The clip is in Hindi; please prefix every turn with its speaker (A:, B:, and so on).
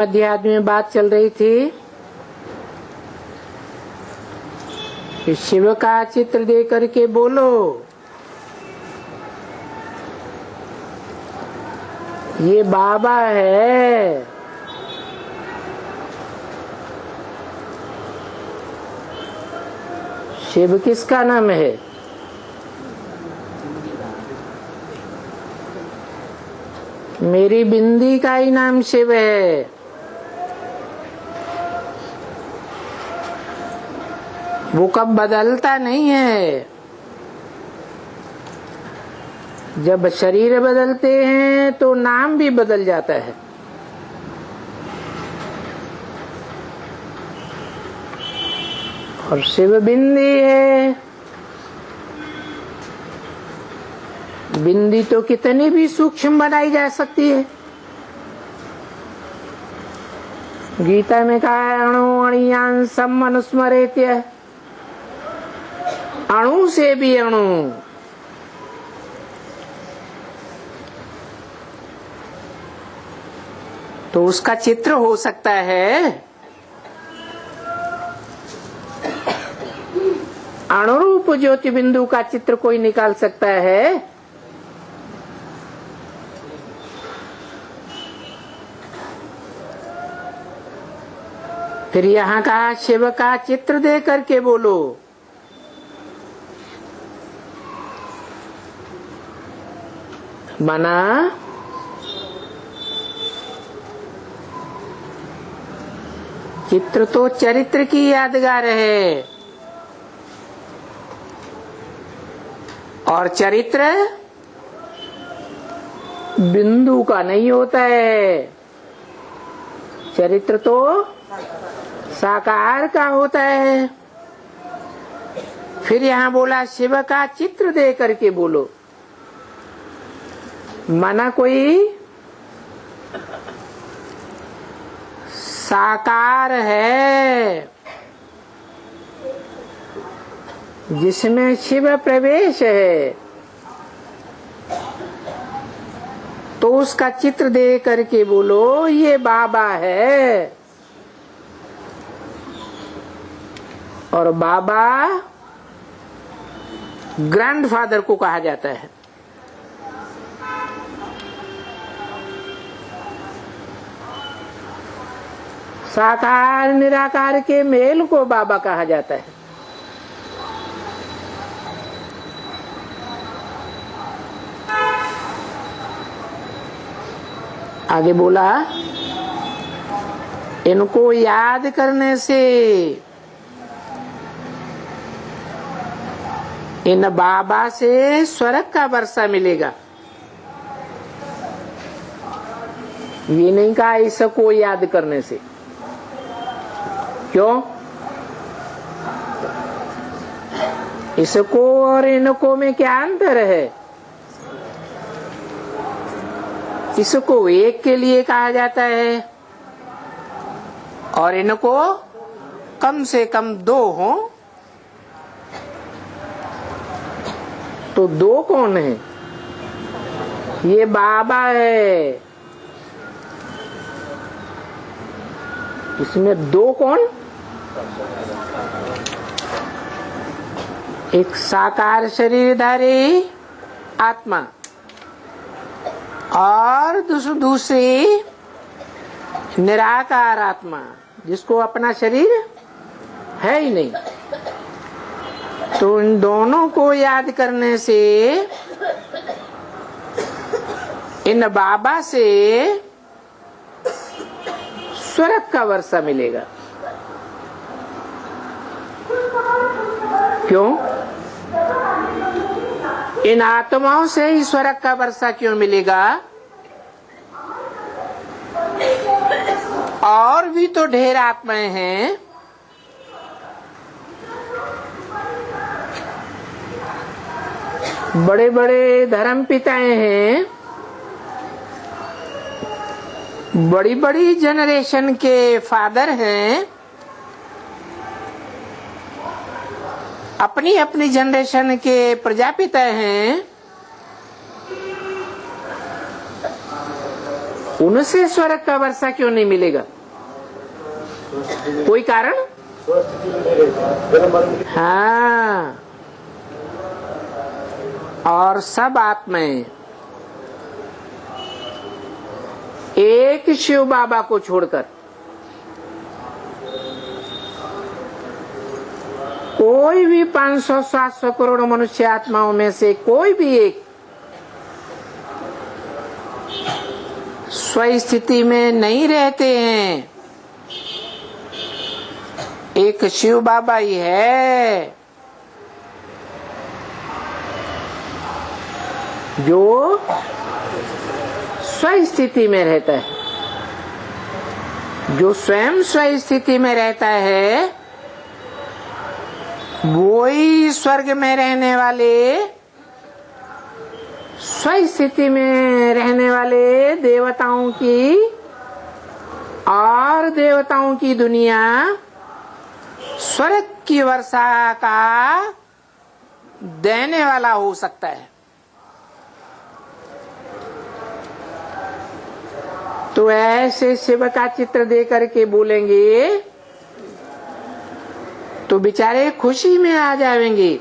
A: अध्यात्म में बात चल रही थी कि शिव का चित्र दे करके बोलो। ये बाबा है। शिव किसका नाम है? मेरी बिंदी का ही नाम शिव है। वो कब बदलता नहीं है। जब शरीर बदलते हैं तो नाम भी बदल जाता है। और शिव बिंदी है। बिंदी तो कितनी भी सूक्ष्म बनाई जा सकती है। गीता में कहा है अणु अणियांसम मनुस्मरेत्य। अणु से भी अणु। तो उसका चित्र हो सकता है। अणुरूप ज्योति बिंदु का चित्र कोई निकाल सकता है। फिर यहाँ कहा शिव का चित्र दे करके बोलो। माना चित्र तो चरित्र की यादगार है और चरित्र बिंदु का नहीं होता है। चरित्र तो साकार का होता है। फिर यहाँ बोला शिव का चित्र दे करके बोलो। माना कोई साकार है जिसमें शिव प्रवेश है, तो उसका चित्र दे करके बोलो ये बाबा है। और बाबा ग्रैंडफादर को कहा जाता है। साकार निराकार के मेल को बाबा कहा जाता है। आगे बोला इनको याद करने से इन बाबा से स्वर्ग का वर्षा मिलेगा। ये नहीं कहा इसको याद करने से। क्यों? इसको और इनको में क्या अंतर है? इसको एक के लिए कहा जाता है और इनको कम से कम दो हो। तो दो कौन है? ये बाबा है। इसमें दो कौन? एक साकार शरीरधारी आत्मा और दूसरी निराकार आत्मा जिसको अपना शरीर है ही नहीं। तो इन दोनों को याद करने से इन बाबा से स्वर्ग का वर्षा मिलेगा। क्यों? इन आत्माओं से ही स्वर्ग का वर्षा क्यों मिलेगा? और भी तो ढेर आत्माएं हैं। बड़े बड़े धर्म पिताएं हैं। बड़ी बड़ी जनरेशन के फादर हैं। अपनी अपनी जनरेशन के प्रजापिता हैं। उनसे स्वर्ग का वर्षा क्यों नहीं मिलेगा? कोई कारण? हाँ, और सब आत्माएं एक शिव बाबा को छोड़कर कोई भी 500-700 करोड़ मनुष्य आत्माओं में से कोई भी एक स्वस्थिति में नहीं रहते हैं। एक शिव बाबा ही है जो स्वस्थिति में रहता है, जो स्वयं स्वस्थिति में रहता है। वो ही स्वर्ग में रहने वाले, स्वस्थिति में रहने वाले देवताओं की और देवताओं की दुनिया स्वर्ग की वर्षा का देने वाला हो सकता है। तो ऐसे शिव का चित्र दे करके बोलेंगे तो बेचारे खुशी में आ जाएंगे।